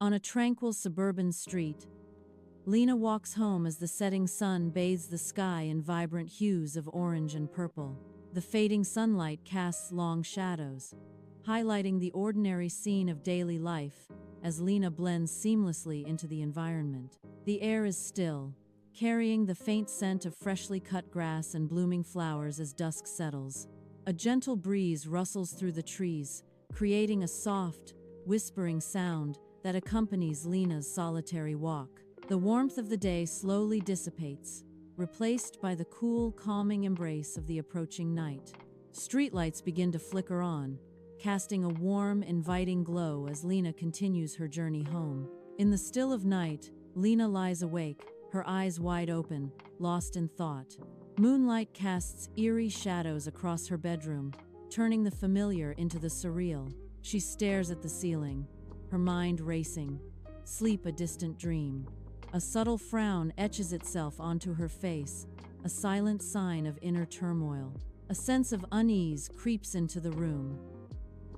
On a tranquil suburban street, Lena walks home as the setting sun bathes the sky in vibrant hues of orange and purple. The fading sunlight casts long shadows, highlighting the ordinary scene of daily life as Lena blends seamlessly into the environment. The air is still, carrying the faint scent of freshly cut grass and blooming flowers as dusk settles. A gentle breeze rustles through the trees, creating a soft, whispering sound that accompanies Lena's solitary walk. The warmth of the day slowly dissipates, replaced by the cool, calming embrace of the approaching night. Streetlights begin to flicker on, casting a warm, inviting glow as Lena continues her journey home. In the still of night, Lena lies awake, her eyes wide open, lost in thought. Moonlight casts eerie shadows across her bedroom, turning the familiar into the surreal. She stares at the ceiling, her mind racing, sleep a distant dream. A subtle frown etches itself onto her face, a silent sign of inner turmoil. A sense of unease creeps into the room,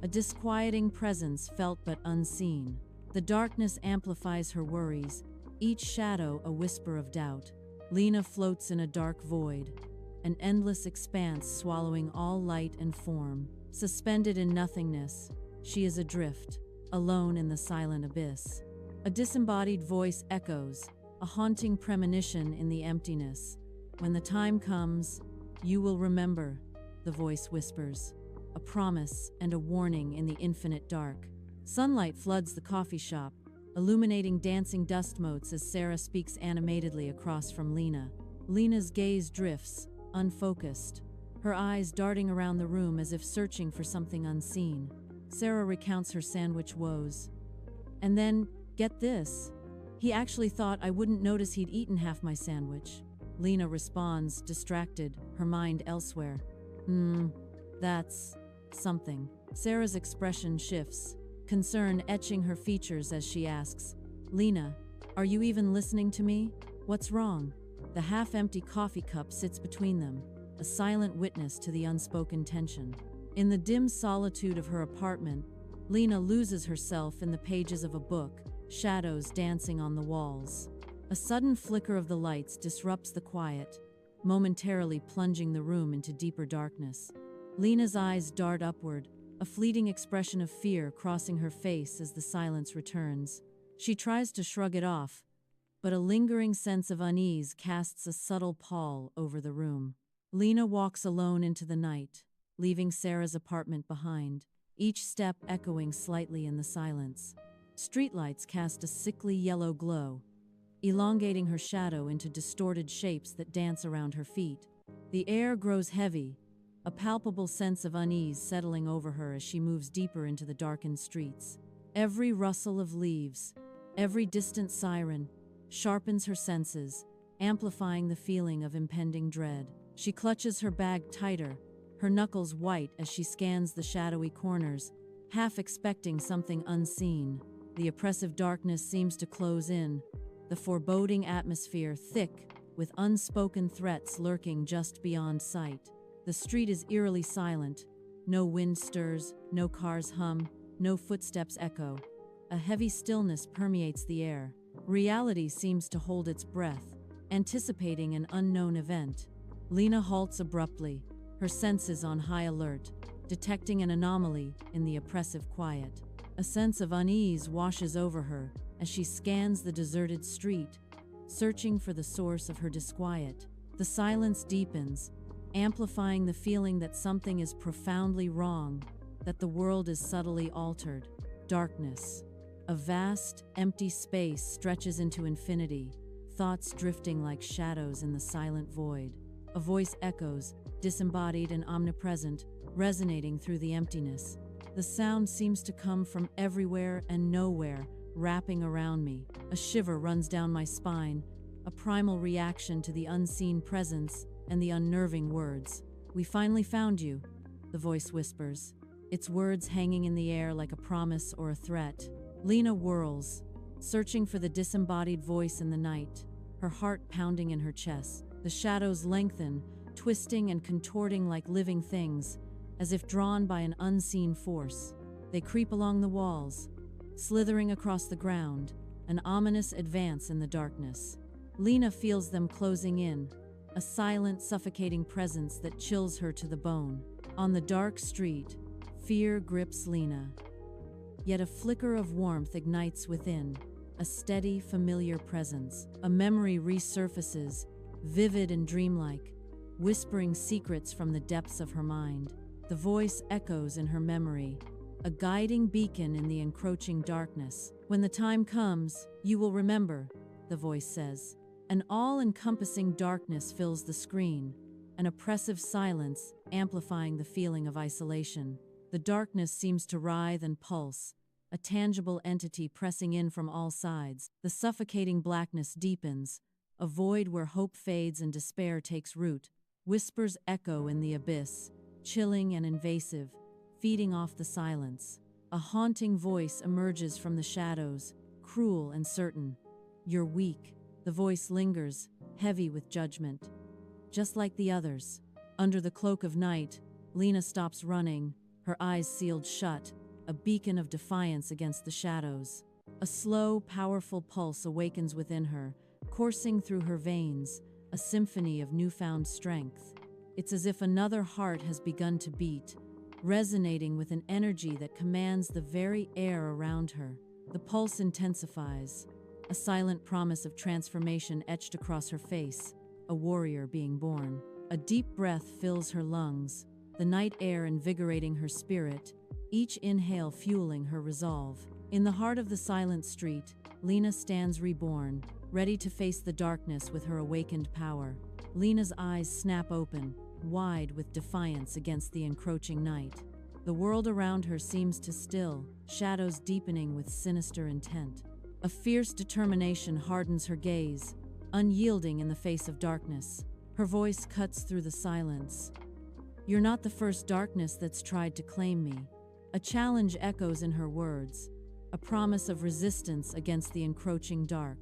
a disquieting presence felt but unseen. The darkness amplifies her worries, each shadow a whisper of doubt. Lena floats in a dark void, an endless expanse swallowing all light and form. Suspended in nothingness, she is adrift, alone in the silent abyss. A disembodied voice echoes, a haunting premonition in the emptiness. When the time comes, you will remember, the voice whispers, a promise and a warning in the infinite dark. Sunlight floods the coffee shop, illuminating dancing dust motes as Sarah speaks animatedly across from Lena. Lena's gaze drifts, unfocused, her eyes darting around the room as if searching for something unseen. Sarah recounts her sandwich woes. And then, get this, he actually thought I wouldn't notice he'd eaten half my sandwich. Lena responds, distracted, her mind elsewhere. That's something. Sarah's expression shifts, concern etching her features as she asks, Lena, are you even listening to me? What's wrong? The half-empty coffee cup sits between them, a silent witness to the unspoken tension. In the dim solitude of her apartment, Lena loses herself in the pages of a book, shadows dancing on the walls. A sudden flicker of the lights disrupts the quiet, momentarily plunging the room into deeper darkness. Lena's eyes dart upward, a fleeting expression of fear crossing her face as the silence returns. She tries to shrug it off, but a lingering sense of unease casts a subtle pall over the room. Lena walks alone into the night, leaving Sarah's apartment behind, each step echoing slightly in the silence. Streetlights cast a sickly yellow glow, elongating her shadow into distorted shapes that dance around her feet. The air grows heavy, a palpable sense of unease settling over her as she moves deeper into the darkened streets. Every rustle of leaves, every distant siren, sharpens her senses, amplifying the feeling of impending dread. She clutches her bag tighter, her knuckles white as she scans the shadowy corners, half expecting something unseen. The oppressive darkness seems to close in, the foreboding atmosphere thick, with unspoken threats lurking just beyond sight. The street is eerily silent. No wind stirs, no cars hum, no footsteps echo. A heavy stillness permeates the air. Reality seems to hold its breath, anticipating an unknown event. Lena halts abruptly, her senses on high alert, detecting an anomaly in the oppressive quiet. A sense of unease washes over her as she scans the deserted street, searching for the source of her disquiet. The silence deepens, amplifying the feeling that something is profoundly wrong, that the world is subtly altered. Darkness. A vast, empty space stretches into infinity, thoughts drifting like shadows in the silent void. A voice echoes, disembodied and omnipresent, resonating through the emptiness. The sound seems to come from everywhere and nowhere, wrapping around me. A shiver runs down my spine, a primal reaction to the unseen presence and the unnerving words. "We finally found you," the voice whispers, its words hanging in the air like a promise or a threat. Lena whirls, searching for the disembodied voice in the night, her heart pounding in her chest. The shadows lengthen, twisting and contorting like living things, as if drawn by an unseen force. They creep along the walls, slithering across the ground, an ominous advance in the darkness. Lena feels them closing in, a silent, suffocating presence that chills her to the bone. On the dark street, fear grips Lena. Yet a flicker of warmth ignites within, a steady, familiar presence. A memory resurfaces, vivid and dreamlike, whispering secrets from the depths of her mind. The voice echoes in her memory, a guiding beacon in the encroaching darkness. When the time comes, you will remember, the voice says. An all-encompassing darkness fills the screen, an oppressive silence amplifying the feeling of isolation. The darkness seems to writhe and pulse, a tangible entity pressing in from all sides. The suffocating blackness deepens, a void where hope fades and despair takes root. Whispers echo in the abyss, chilling and invasive, feeding off the silence. A haunting voice emerges from the shadows, cruel and certain. You're weak. The voice lingers, heavy with judgment. Just like the others. Under the cloak of night, Lena stops running, her eyes sealed shut, a beacon of defiance against the shadows. A slow, powerful pulse awakens within her, coursing through her veins, a symphony of newfound strength. It's as if another heart has begun to beat, resonating with an energy that commands the very air around her. The pulse intensifies, a silent promise of transformation etched across her face, a warrior being born. A deep breath fills her lungs, the night air invigorating her spirit, each inhale fueling her resolve. In the heart of the silent street, Lena stands reborn, ready to face the darkness with her awakened power. Lena's eyes snap open, wide with defiance against the encroaching night. The world around her seems to still, shadows deepening with sinister intent. A fierce determination hardens her gaze, unyielding in the face of darkness. Her voice cuts through the silence. You're not the first darkness that's tried to claim me. A challenge echoes in her words, a promise of resistance against the encroaching dark.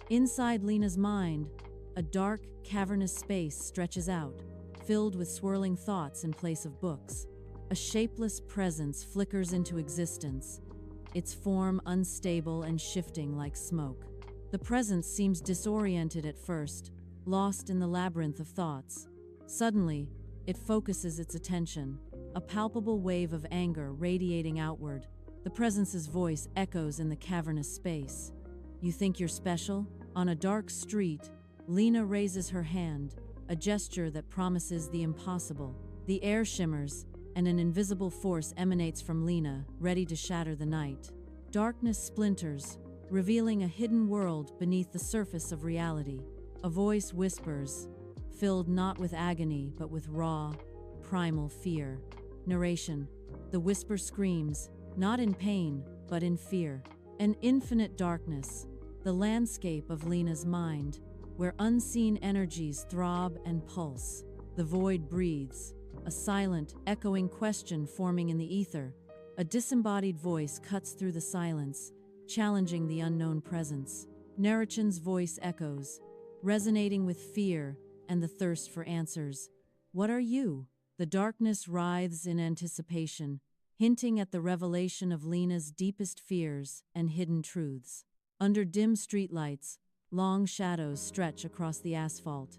Inside Lena's mind, a dark, cavernous space stretches out, filled with swirling thoughts in place of books. A shapeless presence flickers into existence, its form unstable and shifting like smoke. The presence seems disoriented at first, lost in the labyrinth of thoughts. Suddenly, it focuses its attention, a palpable wave of anger radiating outward. The presence's voice echoes in the cavernous space. You think you're special? On a dark street, Lena raises her hand, a gesture that promises the impossible. The air shimmers, and an invisible force emanates from Lena, ready to shatter the night. Darkness splinters, revealing a hidden world beneath the surface of reality. A voice whispers, filled not with agony but with raw, primal fear. Narration. The whisper screams, not in pain, but in fear. An infinite darkness, the landscape of Lena's mind, where unseen energies throb and pulse. The void breathes, a silent, echoing question forming in the ether. A disembodied voice cuts through the silence, challenging the unknown presence. Narration's voice echoes, resonating with fear and the thirst for answers. What are you? The darkness writhes in anticipation, hinting at the revelation of Lena's deepest fears and hidden truths. Under dim streetlights, long shadows stretch across the asphalt,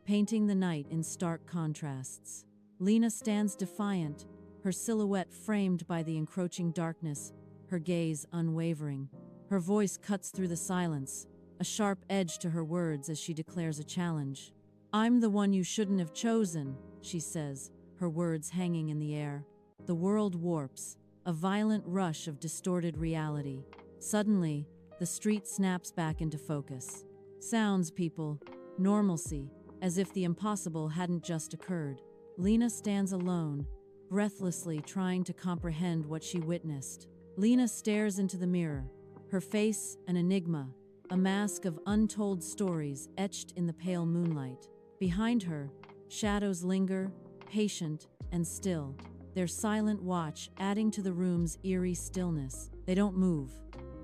painting the night in stark contrasts. Lena stands defiant, her silhouette framed by the encroaching darkness, her gaze unwavering. Her voice cuts through the silence, a sharp edge to her words as she declares a challenge. I'm the one you shouldn't have chosen, she says, her words hanging in the air. The world warps, a violent rush of distorted reality. Suddenly, the street snaps back into focus. Sounds, people, normalcy, as if the impossible hadn't just occurred. Lena stands alone, breathlessly trying to comprehend what she witnessed. Lena stares into the mirror, her face an enigma, a mask of untold stories etched in the pale moonlight. Behind her, shadows linger, patient and still, their silent watch adding to the room's eerie stillness. They don't move,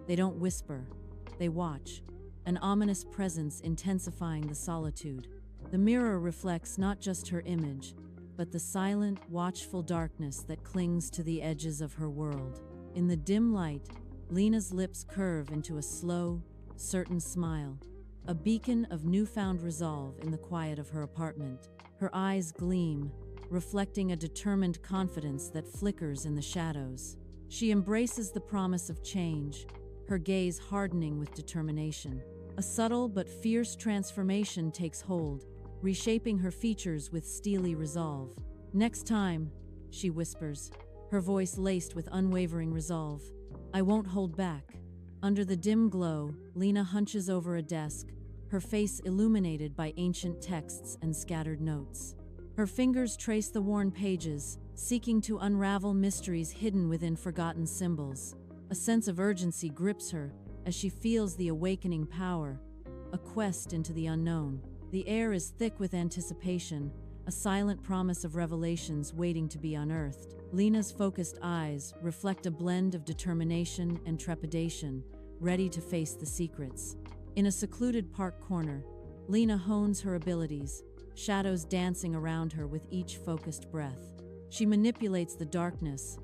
they don't whisper, they watch, an ominous presence intensifying the solitude. The mirror reflects not just her image, but the silent, watchful darkness that clings to the edges of her world. In the dim light, Lena's lips curve into a slow, certain smile, a beacon of newfound resolve in the quiet of her apartment. Her eyes gleam, reflecting a determined confidence that flickers in the shadows. She embraces the promise of change, her gaze hardening with determination. A subtle but fierce transformation takes hold, reshaping her features with steely resolve. "Next time," she whispers, her voice laced with unwavering resolve, "I won't hold back." Under the dim glow, Lena hunches over a desk, her face illuminated by ancient texts and scattered notes. Her fingers trace the worn pages, seeking to unravel mysteries hidden within forgotten symbols. A sense of urgency grips her as she feels the awakening power, a quest into the unknown. The air is thick with anticipation, a silent promise of revelations waiting to be unearthed. Lena's focused eyes reflect a blend of determination and trepidation, ready to face the secrets. In a secluded park corner, Lena hones her abilities, shadows dancing around her with each focused breath. She manipulates the darkness,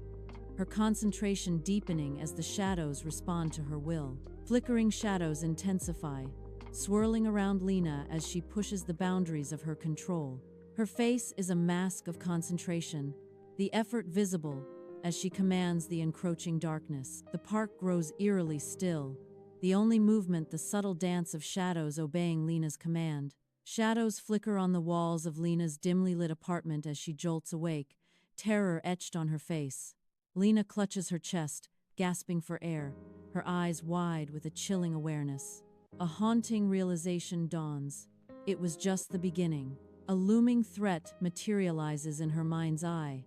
her concentration deepening as the shadows respond to her will. Flickering shadows intensify, swirling around Lena as she pushes the boundaries of her control. Her face is a mask of concentration, the effort visible as she commands the encroaching darkness. The park grows eerily still, the only movement the subtle dance of shadows obeying Lena's command. Shadows flicker on the walls of Lena's dimly lit apartment as she jolts awake, terror etched on her face. Lena clutches her chest, gasping for air, her eyes wide with a chilling awareness. A haunting realization dawns. It was just the beginning. A looming threat materializes in her mind's eye,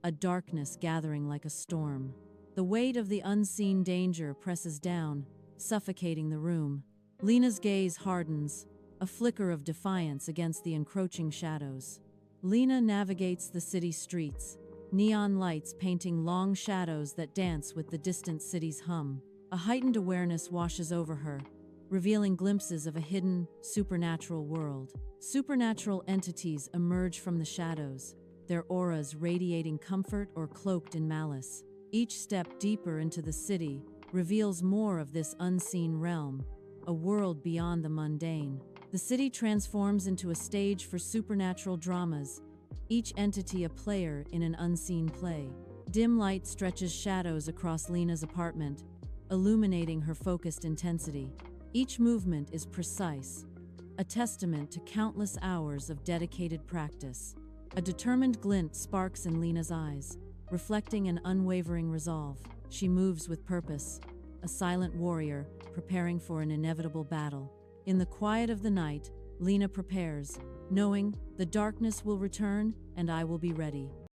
a darkness gathering like a storm. The weight of the unseen danger presses down, suffocating the room. Lena's gaze hardens, a flicker of defiance against the encroaching shadows. Lena navigates the city streets, neon lights painting long shadows that dance with the distant city's hum. A heightened awareness washes over her, revealing glimpses of a hidden, supernatural world. Supernatural entities emerge from the shadows, their auras radiating comfort or cloaked in malice. Each step deeper into the city reveals more of this unseen realm, a world beyond the mundane. The city transforms into a stage for supernatural dramas, each entity a player in an unseen play. Dim light stretches shadows across Lena's apartment, illuminating her focused intensity. Each movement is precise, a testament to countless hours of dedicated practice. A determined glint sparks in Lena's eyes, reflecting an unwavering resolve. She moves with purpose, a silent warrior preparing for an inevitable battle. In the quiet of the night, Lena prepares, knowing the darkness will return and I will be ready.